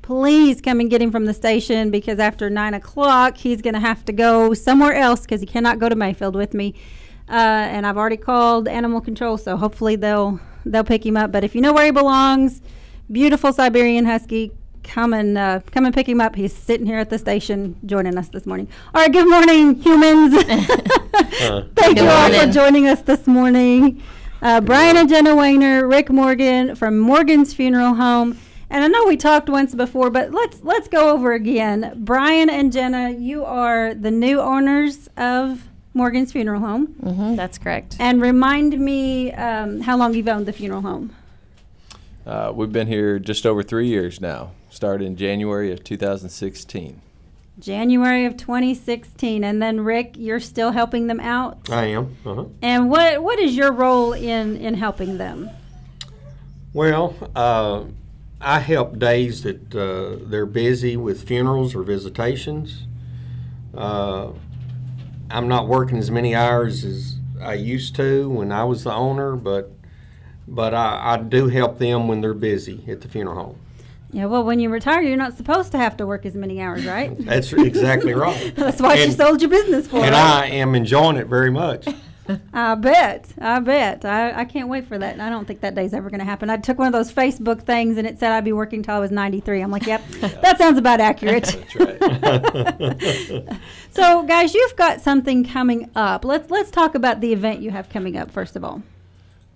please come and get him from the station, because after 9 o'clock, he's going to have to go somewhere else because he cannot go to Mayfield with me. And I've already called animal control, so hopefully they'll pick him up. But if you know where he belongs, beautiful Siberian Husky, come and pick him up. He's sitting here at the station joining us this morning. All right, good morning, humans. Thank you all for joining us this morning. Brian and Jenna Wainer, Rick Morgan from Morgan's Funeral Home. And I know we talked once before, but let's go over again. Brian and Jenna, you are the new owners of Morgan's Funeral Home. Mm-hmm, that's correct. And remind me how long you've owned the funeral home. We've been here just over 3 years now. Started in January of 2016. January of 2016. And then, Rick, you're still helping them out? I am. Uh-huh. And what is your role in helping them? Well, I help days that they're busy with funerals or visitations. I'm not working as many hours as I used to when I was the owner, but I do help them when they're busy at the funeral home. Yeah, well, when you retire, you're not supposed to have to work as many hours, right? That's exactly right. That's why you sold your business for. And right? I am enjoying it very much. I bet. I can't wait for that. I don't think that day's ever going to happen. I took one of those Facebook things, and it said I'd be working till I was 93. I'm like, yep, that sounds about accurate. That's right. So, guys, you've got something coming up. Let's talk about the event you have coming up, first of all.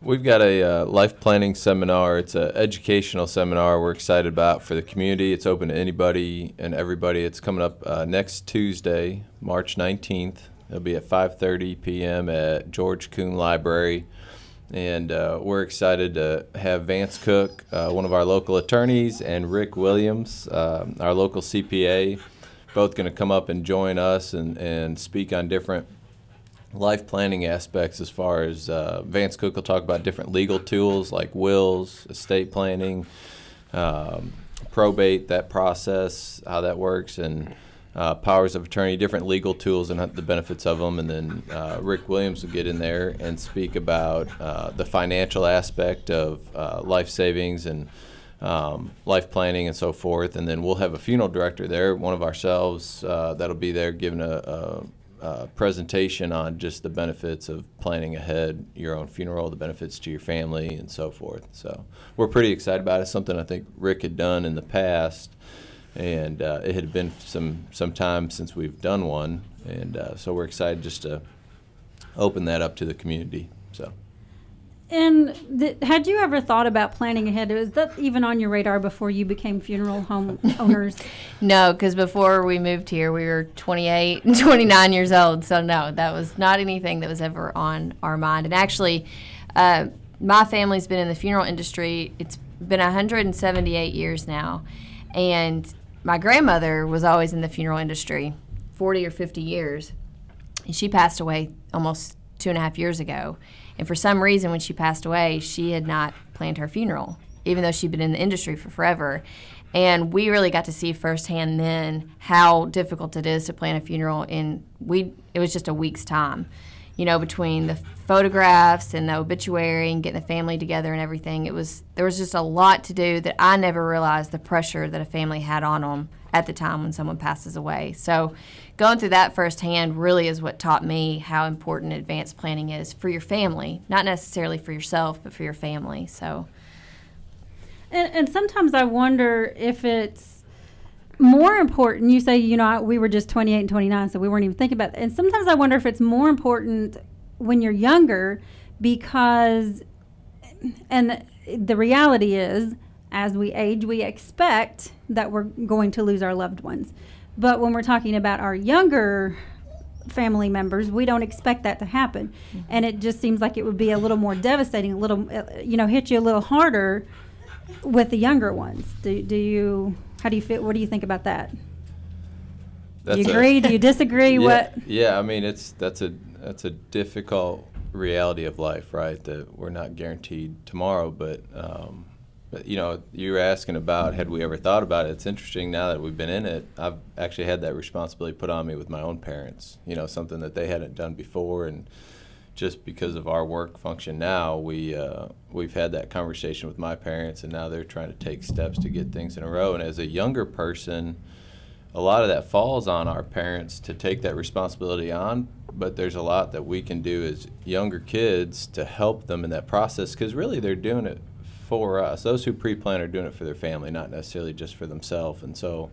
We've got a life planning seminar. It's an educational seminar we're excited about for the community. It's open to anybody and everybody. It's coming up next Tuesday, March 19th. It'll be at 5:30 p.m. at George Kuhn Library. And we're excited to have Vance Cook, one of our local attorneys, and Rick Williams, our local CPA, both going to come up and join us and speak on different life planning aspects. As far as Vance Cook will talk about different legal tools like wills, estate planning, probate, that process, how that works, and powers of attorney, different legal tools and the benefits of them. And then Rick Williams will get in there and speak about the financial aspect of life savings and life planning and so forth. And then we'll have a funeral director there, one of ourselves, that'll be there giving a presentation on just the benefits of planning ahead your own funeral, the benefits to your family, and so forth. So we're pretty excited about it. It's something I think Rick had done in the past, and it had been some time since we've done one, and so we're excited just to open that up to the community. So. And had you ever thought about planning ahead? Was that even on your radar before you became funeral home owners? No, because before we moved here, we were 28 and 29 years old. So, no, that was not anything that was ever on our mind. And actually, my family's been in the funeral industry. It's been 178 years now. And my grandmother was always in the funeral industry, 40 or 50 years. And she passed away almost 2.5 years ago. And for some reason, when she passed away, she had not planned her funeral, even though she'd been in the industry for forever. And we really got to see firsthand then how difficult it is to plan a funeral. It was just a week's time, between the photographs and the obituary and getting the family together and everything. There was just a lot to do that I never realized the pressure that a family had on them at the time when someone passes away. So going through that firsthand really is what taught me how important advanced planning is for your family, not necessarily for yourself, but for your family. So, and sometimes I wonder if it's more important. You say, we were just 28 and 29, so we weren't even thinking about it. And sometimes I wonder if it's more important when you're younger, because, and the reality is, as we age, we expect that we're going to lose our loved ones. But when we're talking about our younger family members, we don't expect that to happen. Mm-hmm. And it just seems like it would be a little more devastating, a little, hit you a little harder with the younger ones. How do you feel? What do you think about that? Do you agree? Do you disagree? Yeah, I mean, that's a difficult reality of life, right? That we're not guaranteed tomorrow, but you were asking about had we ever thought about it. It's interesting now that we've been in it. I've actually had that responsibility put on me with my own parents, something that they hadn't done before. And, just because of our work function now, we've had that conversation with my parents, and now they're trying to take steps to get things in a row. And as a younger person, a lot of that falls on our parents to take that responsibility on, but there's a lot that we can do as younger kids to help them in that process, because really they're doing it for us. Those who pre-plan are doing it for their family, not necessarily just for themselves. And so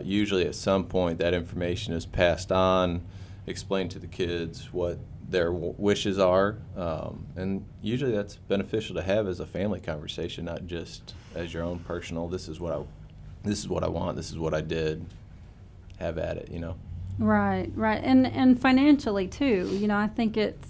usually at some point that information is passed on, explained to the kids what their wishes are, and usually that's beneficial to have as a family conversation, not just as your own personal, this is what I want, this is what I did, have at it, Right. And financially too, I think it's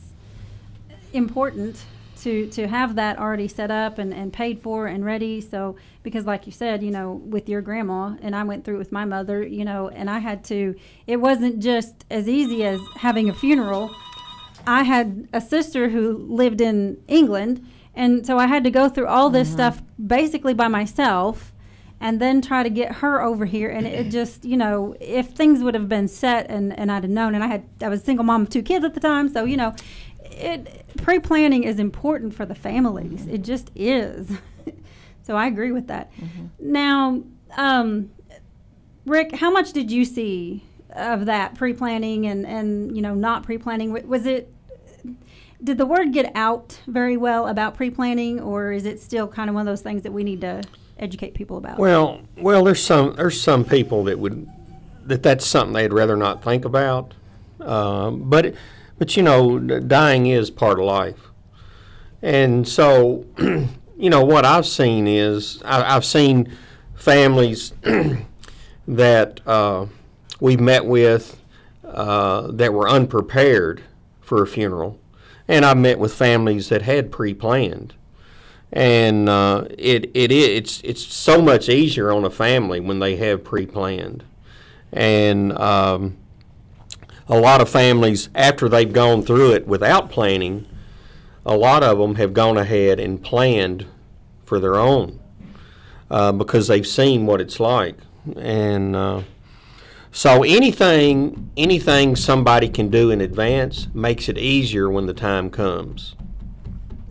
important to have that already set up and paid for and ready. So, because like you said, with your grandma, and I went through it with my mother, and I had to, it wasn't just as easy as having a funeral. I had a sister who lived in England, and so I had to go through all this stuff basically by myself, and then try to get her over here. And it just, if things would have been set and I'd have known, and I was a single mom of 2 kids at the time, so, pre-planning is important for the families. It just is. So I agree with that. Now, Rick, how much did you see of that pre-planning and not pre-planning? Did the word get out very well about pre-planning, or is it still kind of one of those things that we need to educate people about? Well, there's some people that's something they'd rather not think about, but dying is part of life, and so what I've seen is I've seen families that we've met with that were unprepared for a funeral. And I've met with families that had pre-planned, and it's so much easier on a family when they have pre-planned. And a lot of families, after they've gone through it without planning, a lot of them have gone ahead and planned for their own because they've seen what it's like. And so anything somebody can do in advance makes it easier when the time comes.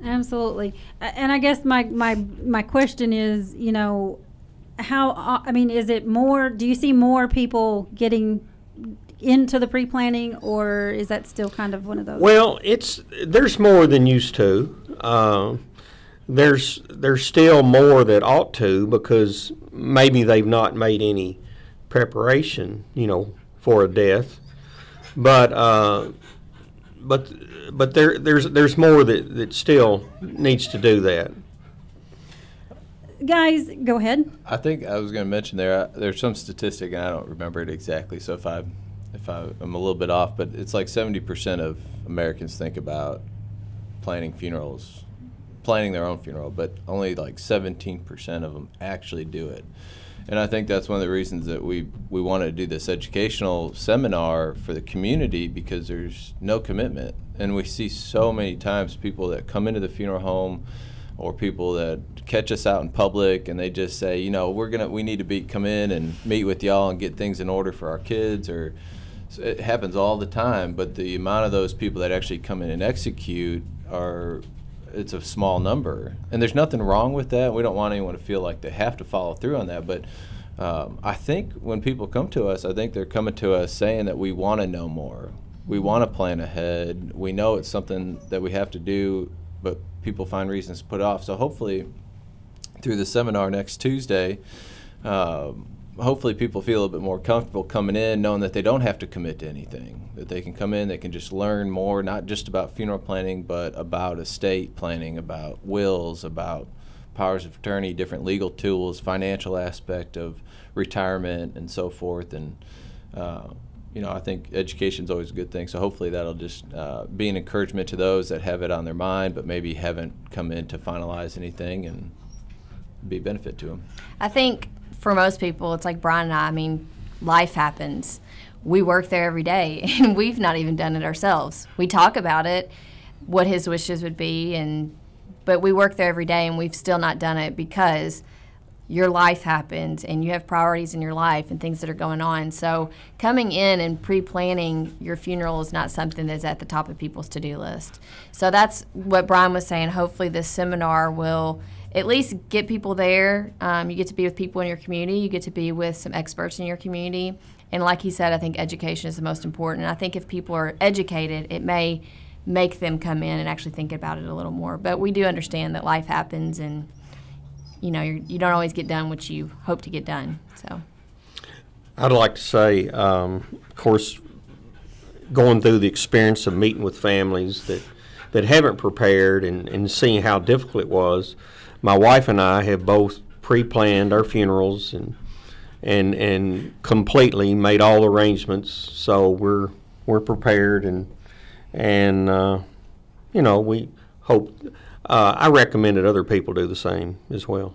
Absolutely. And I guess my question is, is it more, do you see more people getting into the pre-planning, or is that still kind of one of those? Well, there's more than used to. There's still more that ought to, because maybe they've not made any preparation, for a death, but there's more that still needs to do that. Guys, go ahead. I think I was going to mention there's some statistic, and I don't remember it exactly, so if I'm a little bit off, but it's like 70% of Americans think about planning their own funeral, but only like 17% of them actually do it. And I think that's one of the reasons that we wanted to do this educational seminar for the community, because there's no commitment. And we see so many times people that come into the funeral home, or people that catch us out in public, and they just say, we need to come in and meet with y'all and get things in order for our kids. Or so it happens all the time, but the amount of those people that actually come in and execute it's a small number, and there's nothing wrong with that. We don't want anyone to feel like they have to follow through on that, but I think when people come to us, I think they're coming to us saying that we want to know more. We want to plan ahead. We know it's something that we have to do, but people find reasons to put it off. So hopefully through the seminar next Tuesday, hopefully people feel a little bit more comfortable coming in, knowing that they don't have to commit to anything, that they can come in, they can just learn more, not just about funeral planning, but about estate planning, about wills, about powers of attorney, different legal tools, financial aspect of retirement, and so forth. And I think education is always a good thing, so hopefully that'll just be an encouragement to those that have it on their mind but maybe haven't come in to finalize anything, and be a benefit to them. I think for most people, it's like Brian and I, life happens. We work there every day, and we've not even done it ourselves. We talk about it, what his wishes would be, but we work there every day, and we've still not done it because your life happens and you have priorities in your life and things that are going on. So coming in and pre-planning your funeral is not something that's at the top of people's to-do list. So that's what Brian was saying. Hopefully this seminar will at least get people there. You get to be with people in your community. You get to be with some experts in your community. And like he said, I think education is the most important. And I think if people are educated, it may make them come in and actually think about it a little more. But we do understand that life happens, and you know, you don't always get done what you hope to get done. So I'd like to say, of course, going through the experience of meeting with families that haven't prepared and seeing how difficult it was, my wife and I have both pre-planned our funerals and completely made all arrangements, so we're prepared and you know, we hope. I recommend that other people do the same as well.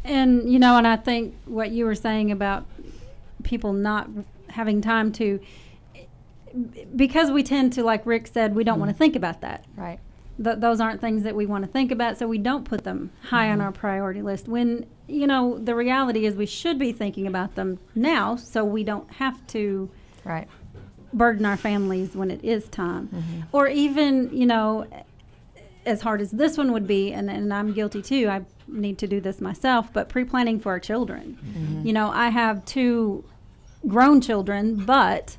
And, you know, and I think what you were saying about people not having time to, because we tend to, like Rick said, we don't want to think about that. right. Those aren't things that we want to think about, so we don't put them high on our priority list. When, you know, the reality is we should be thinking about them now, so we don't have to Right. burden our families when it is time. Or even, you know, as hard as this one would be, and I'm guilty too, I need to do this myself, but pre-planning for our children. You know, I have 2 grown children, but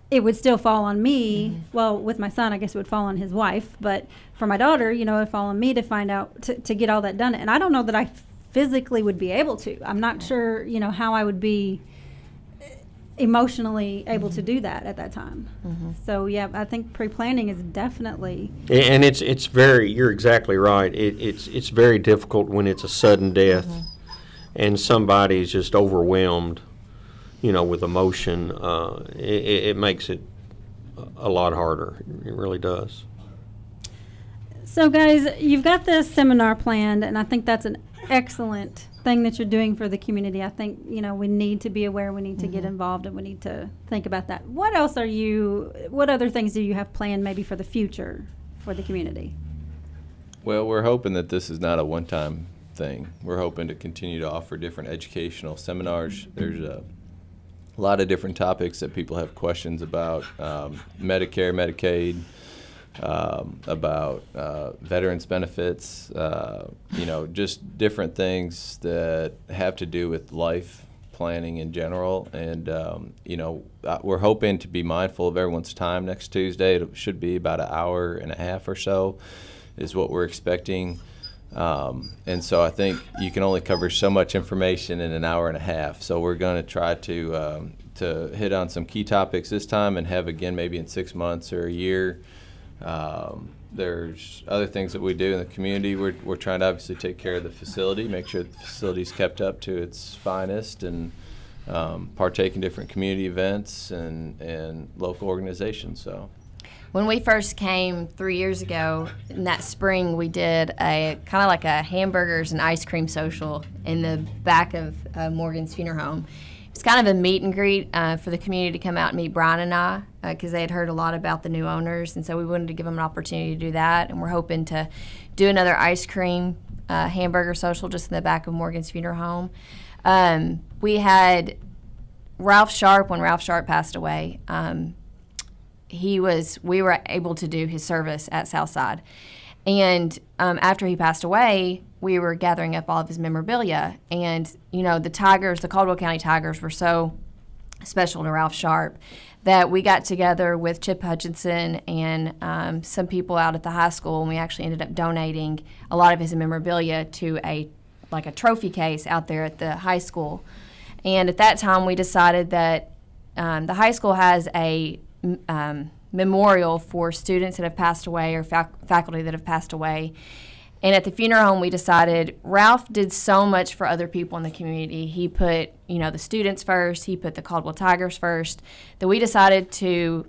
it would still fall on me. Well, with my son, I guess it would fall on his wife, but for my daughter, you know, it would fall on me to find out, to get all that done. And I don't know that I physically would be able to. I'm not sure, you know, how I would be emotionally able to do that at that time. So yeah, I think pre-planning is definitely. And it's very, you're exactly right. It's very difficult when it's a sudden death and somebody's just overwhelmed, you know, with emotion. It makes it a lot harder. It really does. So guys, you've got this seminar planned, and I think that's an excellent thing that you're doing for the community. I think, you know, we need to be aware, we need to get involved, and we need to think about that. What other things do you have planned maybe for the future for the community? Well, we're hoping that this is not a one-time thing. We're hoping to continue to offer different educational seminars. There's a lot of different topics that people have questions about, Medicare, Medicaid, about veterans benefits, you know, just different things that have to do with life planning in general. And, you know, we're hoping to be mindful of everyone's time next Tuesday. It should be about an hour and a half or so is what we're expecting. And so I think you can only cover so much information in an hour and a half. So we're going to try to hit on some key topics this time and have again maybe in 6 months or a year. There's other things that we do in the community. We're trying to obviously take care of the facility, make sure the facility's kept up to its finest, and partake in different community events and local organizations. So, When we first came 3 years ago, in that spring, we did a kind of like a hamburgers and ice cream social in the back of Morgan's funeral home. It's kind of a meet and greet for the community to come out and meet Brian and I, because they had heard a lot about the new owners, and so we wanted to give them an opportunity to do that. And we're hoping to do another ice cream hamburger social just in the back of Morgan's funeral home. We had Ralph Sharp, when Ralph Sharp passed away. We were able to do his service at Southside. And after he passed away, we were gathering up all of his memorabilia. And, you know, the Caldwell County Tigers were so special to Ralph Sharp that we got together with Chip Hutchinson and some people out at the high school, and we actually ended up donating a lot of his memorabilia to a trophy case out there at the high school. And at that time, we decided that the high school has a memorial for students that have passed away or faculty that have passed away. And at the funeral home, we decided Ralph did so much for other people in the community. He put, you know, the students first. He put the Caldwell Tigers first. That we decided to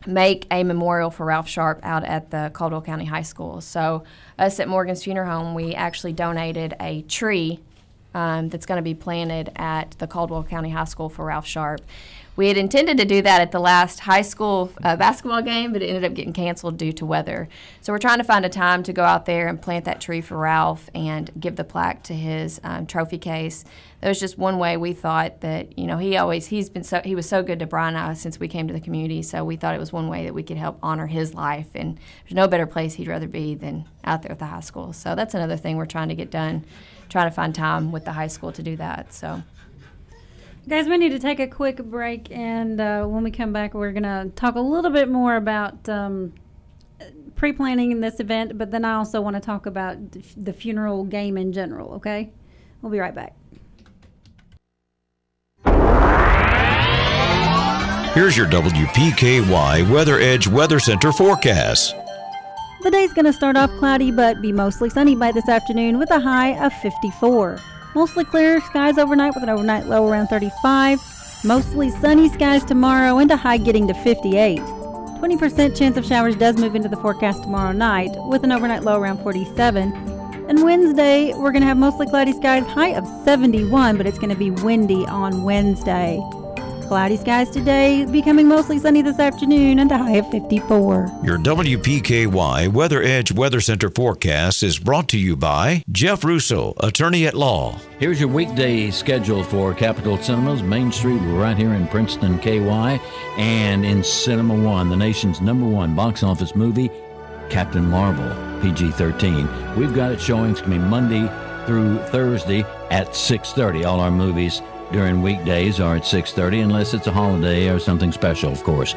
make a memorial for Ralph Sharp out at the Caldwell County High School. So us at Morgan's Funeral Home, we actually donated a tree that's going to be planted at the Caldwell County High School for Ralph Sharp. We had intended to do that at the last high school basketball game, but it ended up getting canceled due to weather. So we're trying to find a time to go out there and plant that tree for Ralph and give the plaque to his trophy case. That was just one way we thought that, you know, he was so good to Brian and I since we came to the community, so we thought it was one way that we could help honor his life, and there's no better place he'd rather be than out there at the high school. So that's another thing we're trying to get done, trying to find time with the high school to do that. So. Guys, we need to take a quick break, and when we come back, we're going to talk a little bit more about pre-planning in this event, but then I also want to talk about the funeral game in general, okay? We'll be right back. Here's your WPKY Weather Edge Weather Center forecast. The day's going to start off cloudy but be mostly sunny by this afternoon with a high of 54. Mostly clear skies overnight with an overnight low around 35. Mostly sunny skies tomorrow and a high getting to 58. 20% chance of showers does move into the forecast tomorrow night with an overnight low around 47. And Wednesday, we're going to have mostly cloudy skies, high of 71, but it's going to be windy on Wednesday. Cloudy skies today, becoming mostly sunny this afternoon and a high of 54. Your WPKY Weather Edge Weather Center forecast is brought to you by Jeff Russo, attorney at law. Here's your weekday schedule for Capitol Cinemas, Main Street, right here in Princeton, KY, and in Cinema One, the nation's #1 box office movie, Captain Marvel, PG-13. We've got it showing. It's going to be Monday through Thursday at 6:30. All our movies during weekdays are at 6:30, unless it's a holiday or something special, of course.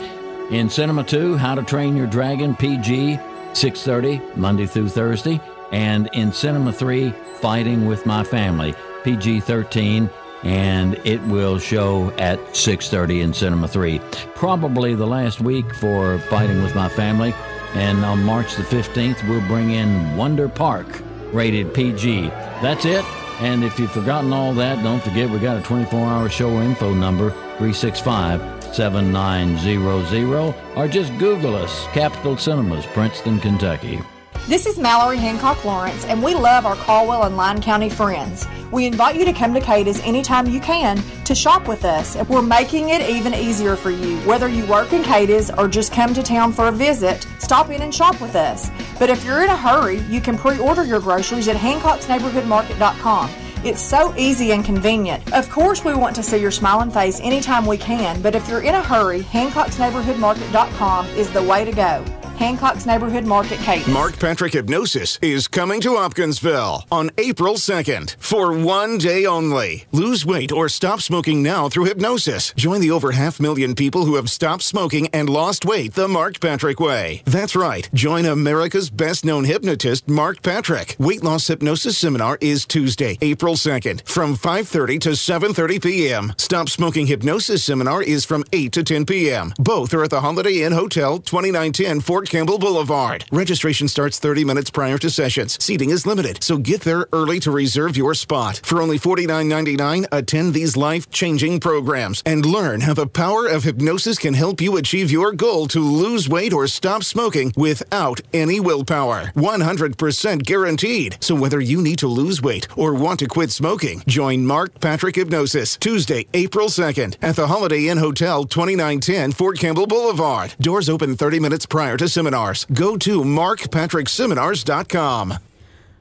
In Cinema 2, How to Train Your Dragon, PG, 6:30, Monday through Thursday. And in Cinema 3, Fighting with My Family, PG-13, and it will show at 6:30 in Cinema 3. Probably the last week for Fighting with My Family, and on March the 15th, we'll bring in Wonder Park, rated PG. That's it. And if you've forgotten all that, don't forget we got a 24-hour show info number, 365-7900, or just Google us, Capitol Cinemas, Princeton, Kentucky. This is Mallory Hancock Lawrence, and we love our Caldwell and Lyon County friends. We invite you to come to Cada's anytime you can to shop with us. We're making it even easier for you. Whether you work in Cada's or just come to town for a visit, stop in and shop with us. But if you're in a hurry, you can pre-order your groceries at HancocksNeighborhoodMarket.com. It's so easy and convenient. Of course, we want to see your smiling face anytime we can, but if you're in a hurry, HancocksNeighborhoodMarket.com is the way to go. Hancock's Neighborhood Market, Cada's. Mark Patrick Hypnosis is coming to Hopkinsville on April 2nd for one day only. Lose weight or stop smoking now through hypnosis. Join the over 500,000 people who have stopped smoking and lost weight the Mark Patrick way. That's right. Join America's best-known hypnotist, Mark Patrick. Weight loss hypnosis seminar is Tuesday, April 2nd from 5:30 to 7:30 p.m. Stop smoking hypnosis seminar is from 8 to 10 p.m. Both are at the Holiday Inn Hotel, 2910 Fort Campbell Boulevard. Registration starts 30 minutes prior to sessions. Seating is limited, so get there early to reserve your spot. For only $49.99, attend these life-changing programs and learn how the power of hypnosis can help you achieve your goal to lose weight or stop smoking without any willpower. 100% guaranteed. So whether you need to lose weight or want to quit smoking, join Mark Patrick Hypnosis Tuesday, April 2nd at the Holiday Inn Hotel, 2910 Fort Campbell Boulevard. Doors open 30 minutes prior to seminars. Go to markpatrickseminars.com.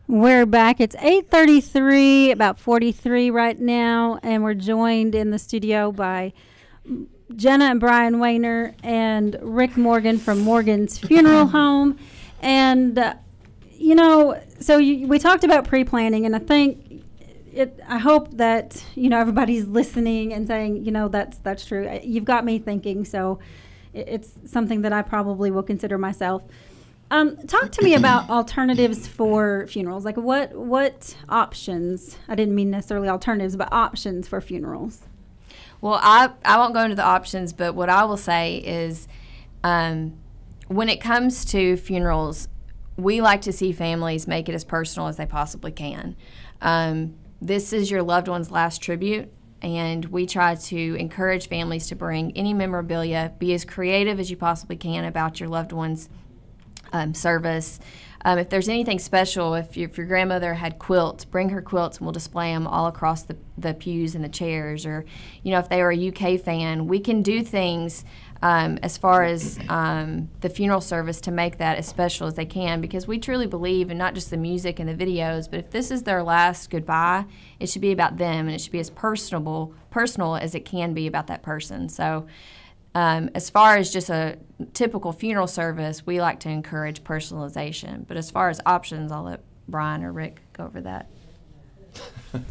We're back. It's 8:33, about 43 right now, and we're joined in the studio by Jenna and Brian Wainer and Rick Morgan from Morgan's Funeral Home. And, we talked about pre-planning, and I think I hope that, everybody's listening and saying, that's true. You've got me thinking, so it's something that I probably will consider myself. Talk to me about alternatives for funerals. Like what options, I didn't mean necessarily alternatives, but options for funerals. Well, I won't go into the options, but what I will say is when it comes to funerals, we like to see families make it as personal as they possibly can. This is your loved one's last tribute, and we try to encourage families to bring any memorabilia, be as creative as you possibly can about your loved one's service. If there's anything special, if your grandmother had quilts, bring her quilts and we'll display them all across the pews and the chairs. Or, if they were a UK fan, we can do things as far as the funeral service to make that as special as they can, because we truly believe in not just the music and the videos, but if this is their last goodbye, it should be about them, and it should be as personal as it can be about that person. So as far as just a typical funeral service, we like to encourage personalization. But as far as options, I'll let Brian or Rick go over that.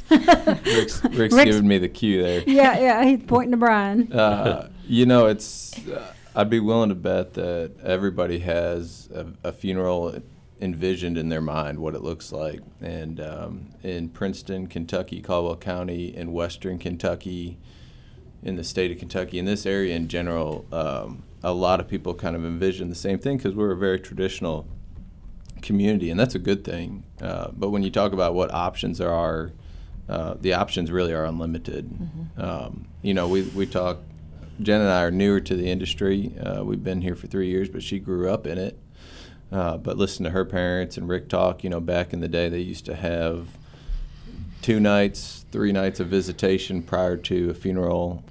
Rick's giving me the cue there. Yeah, he's pointing to Brian. It's I'd be willing to bet that everybody has a funeral envisioned in their mind, what it looks like. And in Princeton, Kentucky, Caldwell County, in Western Kentucky, in the state of Kentucky, in this area in general, a lot of people kind of envision the same thing because we're a very traditional community, and that's a good thing. But when you talk about what options there are, the options really are unlimited. We talk, Jenna and I are newer to the industry. We've been here for 3 years, but she grew up in it. But listen to her parents and Rick talk, back in the day they used to have 2 nights, 3 nights of visitation prior to a funeral.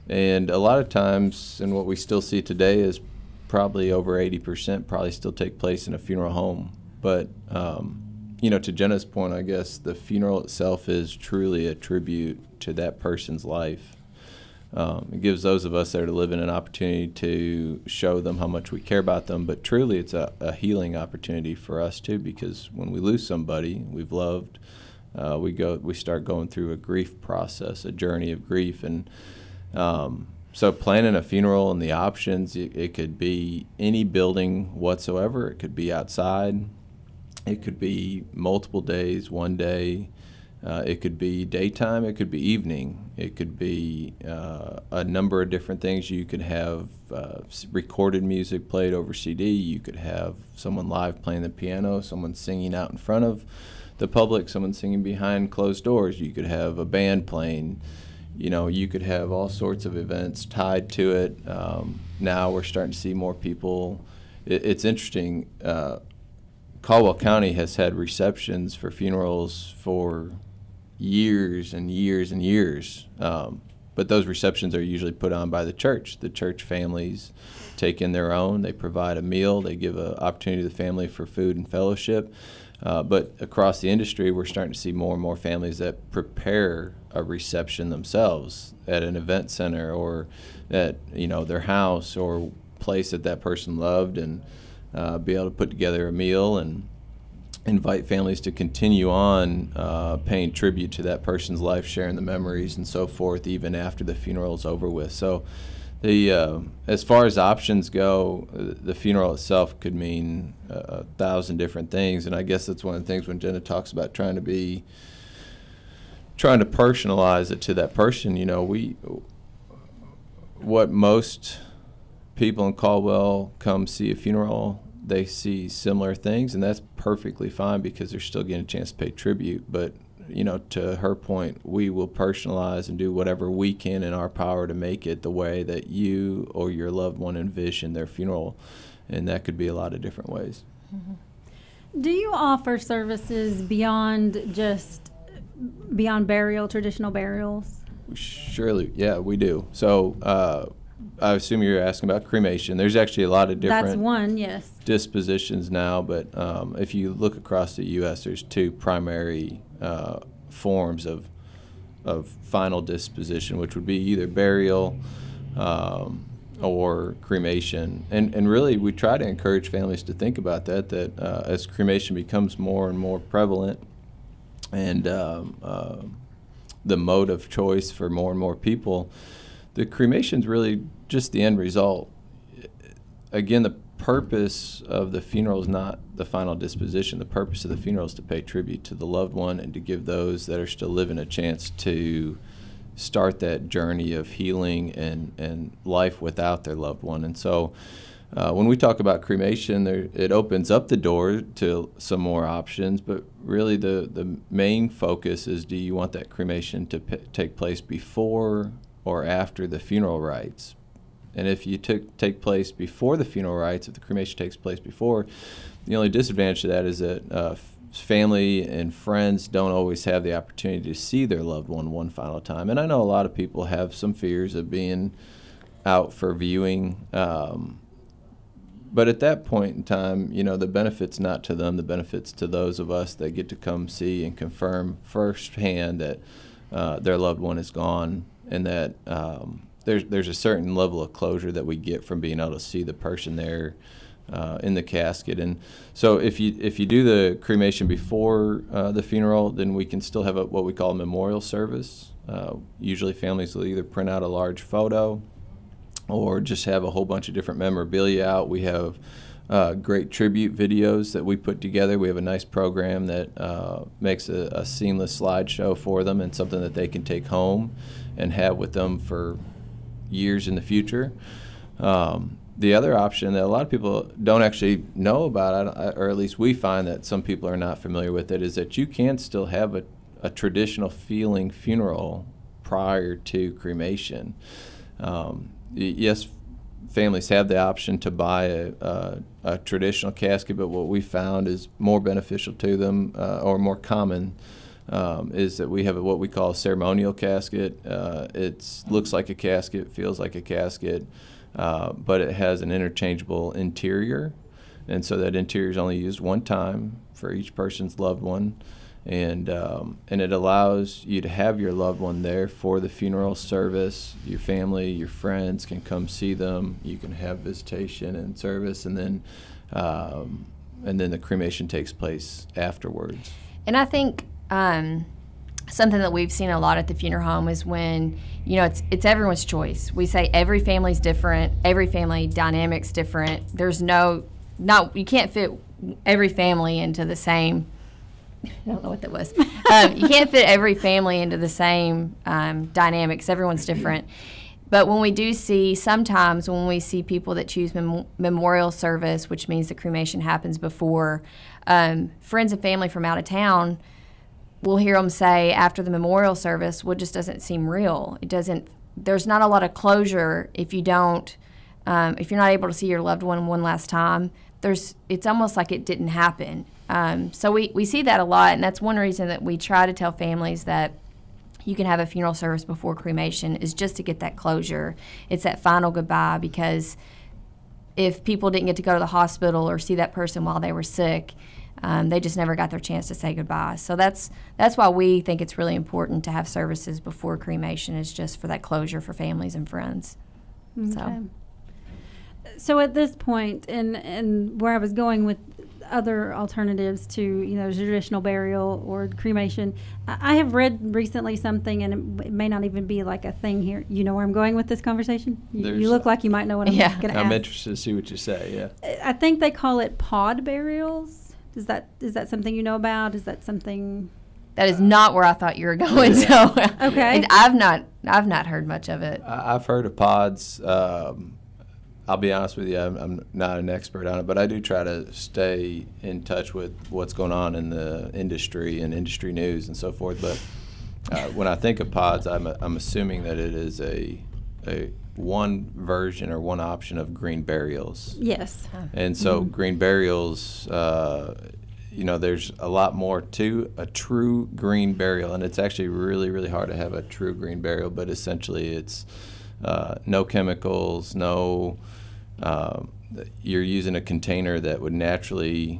And a lot of times, and what we still see today is probably over 80% probably still take place in a funeral home. But, to Jenna's point, I guess the funeral itself is truly a tribute to that person's life. It gives those of us that are living an opportunity to show them how much we care about them, but truly it's a healing opportunity for us too, because when we lose somebody we've loved, we start going through a grief process, a journey of grief. And so planning a funeral and the options, it could be any building whatsoever. It could be outside. It could be multiple days, one day. It could be daytime. It could be evening. It could be a number of different things. You could have recorded music played over CD. You could have someone live playing the piano, someone singing out in front of the public, someone singing behind closed doors. You could have a band playing. You could have all sorts of events tied to it. Now we're starting to see more people. It's interesting. Caldwell County has had receptions for funerals for years and years and years. But those receptions are usually put on by the church. The church families take in their own. They provide a meal. They give an opportunity to the family for food and fellowship. But across the industry, we're starting to see more and more families that prepare a reception themselves at an event center or at their house or place that person loved, and be able to put together a meal and invite families to continue on paying tribute to that person's life, sharing the memories and so forth, even after the funeral is over with. So as far as options go, the funeral itself could mean 1,000 different things, and I guess that's one of the things when Jenna talks about trying to personalize it to that person. What most people in Caldwell come see a funeral, they see similar things, and that's perfectly fine because they're still getting a chance to pay tribute. But to her point, we will personalize and do whatever we can in our power to make it the way that you or your loved one envision their funeral, and that could be a lot of different ways. Do you offer services beyond burial, traditional burials? Surely, yeah, we do. So I assume you're asking about cremation. There's actually a lot of different That's one, yes. dispositions now, but if you look across the U.S., there's 2 primary forms of final disposition, which would be either burial or cremation. And really, we try to encourage families to think about that as cremation becomes more and more prevalent and the mode of choice for more and more people, the cremation's really just the end result. Again, the purpose of the funeral is not the final disposition. The purpose of the funeral is to pay tribute to the loved one and to give those that are still living a chance to start that journey of healing and life without their loved one. And so when we talk about cremation, it opens up the door to some more options, but really the main focus is, do you want that cremation to take place before or after the funeral rites? And if you take place before the funeral rites, if the cremation takes place before, The only disadvantage to that is that family and friends don't always have the opportunity to see their loved one one final time. And I know a lot of people have some fears of being out for viewing. But at that point in time, the benefit's not to them. The benefit's to those of us that get to come see and confirm firsthand that their loved one is gone, and that there's a certain level of closure that we get from being able to see the person there in the casket. And so if you do the cremation before the funeral, then we can still have what we call a memorial service. Usually families will either print out a large photo or just have a whole bunch of different memorabilia out. We have great tribute videos that we put together. We have a nice program that makes a seamless slideshow for them and something that they can take home and have with them for years in the future. The other option that a lot of people don't actually know about, or at least we find that some people are not familiar with it, is that you can still have a traditional feeling funeral prior to cremation. Yes, families have the option to buy a traditional casket, but what we found is more beneficial to them, or more common, is that we have what we call a ceremonial casket. It looks like a casket, feels like a casket, but it has an interchangeable interior, and so that interior is only used one time for each person's loved one, and it allows you to have your loved one there for the funeral service. Your family, your friends can come see them. You can have visitation and service, and then the cremation takes place afterwards. And I think something that we've seen a lot at the funeral home is when, it's everyone's choice. We say every family's different, every family dynamic's different. There's you can't fit every family into the same, I don't know what that was. You can't fit every family into the same dynamics. Everyone's different. But when we do sometimes when we see people that choose memorial service, which means the cremation happens before, friends and family from out of town, we'll hear them say after the memorial service, well, it just doesn't seem real. There's not a lot of closure if you don't, if you're not able to see your loved one last time. It's almost like it didn't happen. So we see that a lot, and that's one reason that we try to tell families that you can have a funeral service before cremation, is just to get that closure. It's that final goodbye, because if people didn't get to go to the hospital or see that person while they were sick, they just never got their chance to say goodbye. So that's why we think it's really important to have services before cremation, is just for that closure for families and friends. Okay. So at this point, and where I was going with other alternatives to traditional burial or cremation, I have read recently something, and it may not even be like a thing here. You know where I'm going with this conversation? You look like you might know what I'm going to ask. I'm interested to see what you say. Yeah, I think they call it pod burials. Is that something you know about? Is that something? That is not where I thought you were going. So okay, I've not heard much of it. I've heard of pods. I'll be honest with you, I'm not an expert on it, but I do try to stay in touch with what's going on in the industry and industry news and so forth. But when I think of pods, I'm assuming that it is a one version or one option of green burials. Yes. And so green burials, there's a lot more to a true green burial, and it's actually really, really hard to have a true green burial, but essentially it's no chemicals, you're using a container that would naturally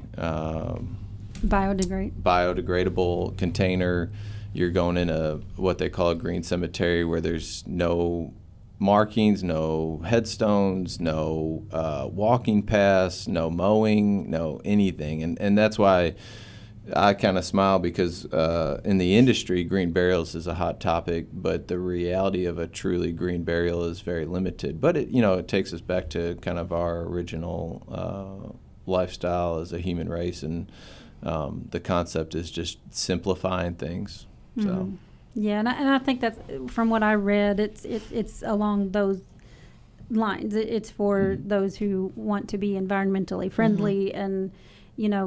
biodegradable container. You're going in what they call a green cemetery, where there's no markings, no headstones, no walking paths, no mowing, no anything. And that's why I kind of smile, because in the industry, green burials is a hot topic, but the reality of a truly green burial is very limited. But it takes us back to kind of our original lifestyle as a human race, and the concept is just simplifying things. So. Yeah, and I think that's, from what I read, it's along those lines. It's for those who want to be environmentally friendly and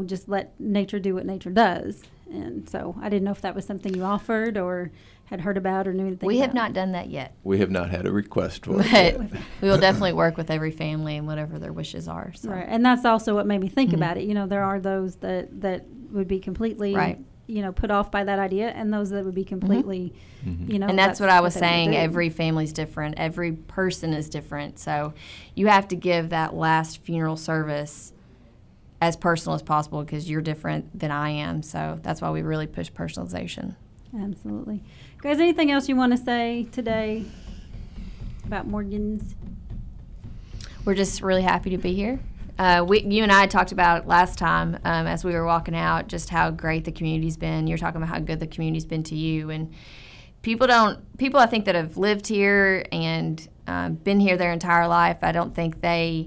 just let nature do what nature does. And so I didn't know if that was something you offered, or had heard about or knew anything We about? have not done that yet. We have not had a request for But it. we will definitely work with every family and whatever their wishes are. So. Right, and that's also what made me think about it. You know, there are those that would be completely, Right. you know, put off by that idea, and those that would be completely, you know. And that's what I was they would saying. do. Every family's different. Every person is different. So you have to give that last funeral service as personal as possible because you're different than I am. So that's why we really push personalization. Absolutely. Guys, anything else you want to say today about Morgan's? We're just really happy to be here. You and I talked about last time as we were walking out just how great the community's been. You're talking about how good the community's been to you, and people I think that have lived here and been here their entire life, I don't think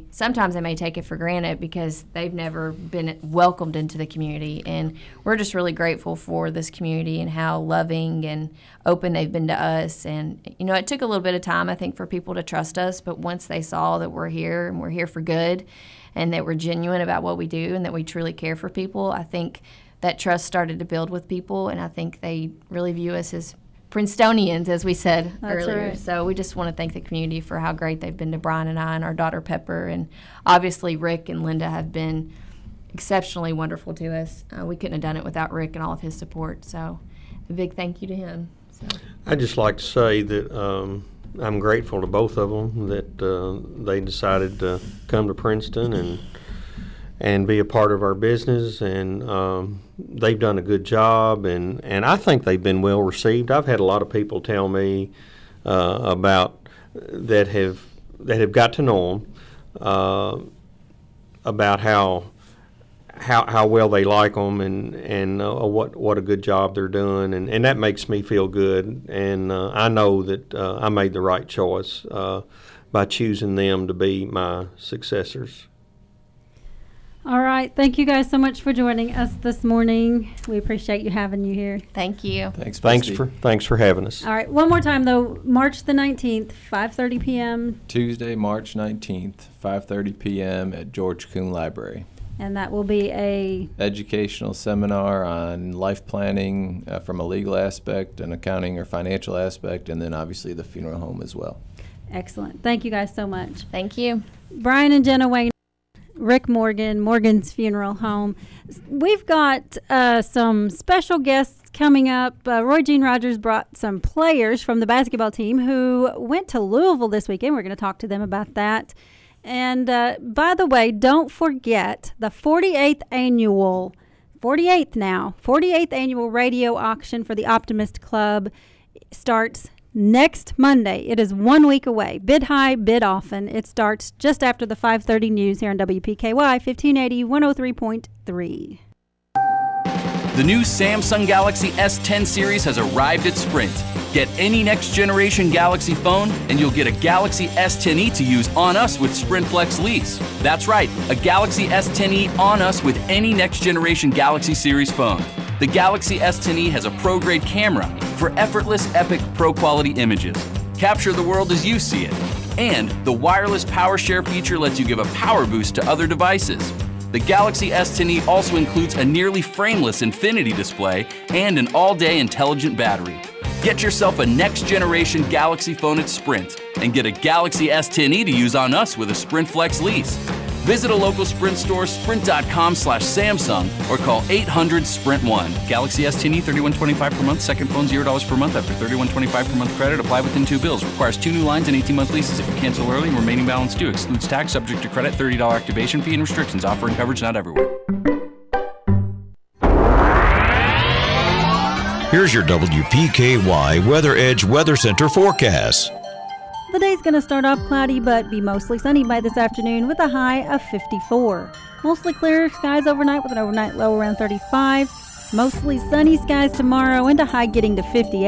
sometimes they may take it for granted because they've never been welcomed into the community. And we're just really grateful for this community and how loving and open they've been to us. And, you know, it took a little bit of time, I think, for people to trust us, but once they saw that we're here and we're here for good and that we're genuine about what we do and that we truly care for people, I think that trust started to build with people, and I think they really view us as Princetonians, as we said earlier. Right. So we just want to thank the community for how great they've been to Brian and I and our daughter Pepper. And obviously Rick and Linda have been exceptionally wonderful to us. We couldn't have done it without Rick and all of his support. So a big thank you to him. So. I'd just like to say that I'm grateful to both of them that they decided to come to Princeton and be a part of our business, and they've done a good job, and I think they've been well received. I've had a lot of people tell me about that have got to know them about how well they like them and what a good job they're doing, and that makes me feel good, and I know that I made the right choice by choosing them to be my successors. All right. Thank you guys so much for joining us this morning. We appreciate you having you here. Thank you. Thanks Thanks for having us. All right. One more time, though. March the 19th, 5:30 p.m. Tuesday, March 19th, 5:30 p.m. at George Kuhn Library. And that will be a educational seminar on life planning from a legal aspect, an accounting or financial aspect, and then obviously the funeral home as well. excellent. Thank you guys so much. Thank you. Brian and Jenna Wainer, Rick Morgan, Morgan's Funeral Home. We've got some special guests coming up. Roy Jean Rogers brought some players from the basketball team who went to Louisville this weekend. We're going to talk to them about that. And by the way, don't forget the 48th annual radio auction for the Optimist Club starts next Monday. It is 1 week away. Bid high, bid often. It starts just after the 5:30 news here on WPKY 1580 103.3. The new Samsung Galaxy S10 series has arrived at Sprint. Get any next-generation Galaxy phone, and you'll get a Galaxy S10e to use on us with Sprint Flex Lease. That's right, a Galaxy S10e on us with any next-generation Galaxy series phone. The Galaxy S10e has a pro-grade camera for effortless, epic, pro-quality images. Capture the world as you see it. And the wireless power share feature lets you give a power boost to other devices. The Galaxy S10e also includes a nearly frameless infinity display and an all-day intelligent battery. Get yourself a next-generation Galaxy phone at Sprint and get a Galaxy S10e to use on us with a Sprint Flex Lease. Visit a local Sprint store, sprint.com/Samsung, or call 800-SPRINT1. Galaxy S10e, $31.25 per month. Second phone, $0 per month after $31.25 per month credit. Apply within 2 bills. Requires 2 new lines and 18-month leases. If you cancel early and remaining balance due, excludes tax, subject to credit, $30 activation fee and restrictions. Offer and coverage not everywhere. Here's your WPKY Weather Edge Weather Center forecast. The day's going to start off cloudy but be mostly sunny by this afternoon with a high of 54. Mostly clear skies overnight with an overnight low around 35. Mostly sunny skies tomorrow and a high getting to 58.